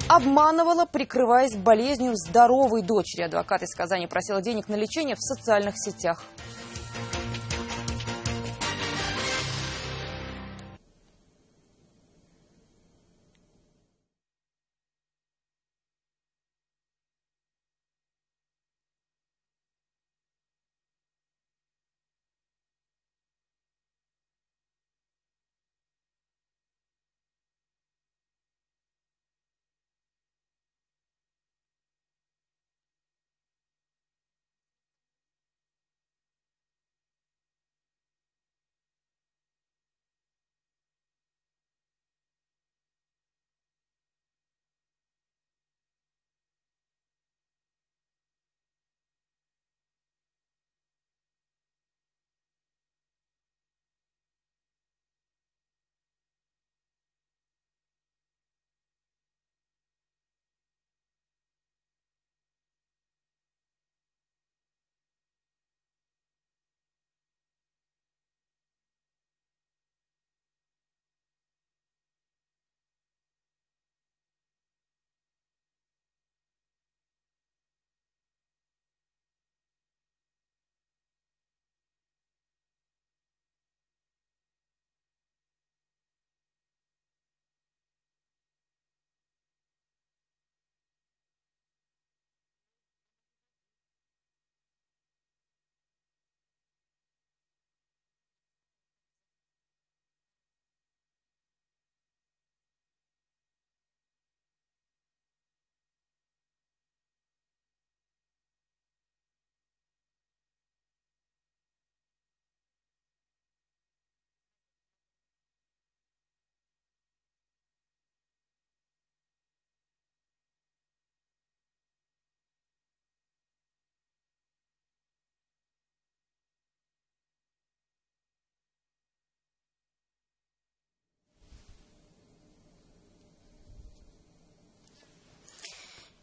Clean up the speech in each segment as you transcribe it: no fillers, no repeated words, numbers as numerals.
Обманывала, прикрываясь болезнью здоровой дочери. Адвокат из Казани просила денег на лечение в социальных сетях.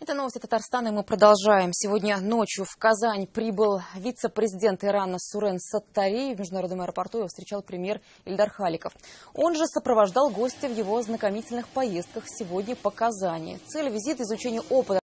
Это новости Татарстана, и мы продолжаем. Сегодня ночью в Казань прибыл вице-президент Ирана Сурен Саттари. В международном аэропорту его встречал премьер Ильдар Халиков. Он же сопровождал гостя в его ознакомительных поездках сегодня по Казани. Цель визита – изучение опыта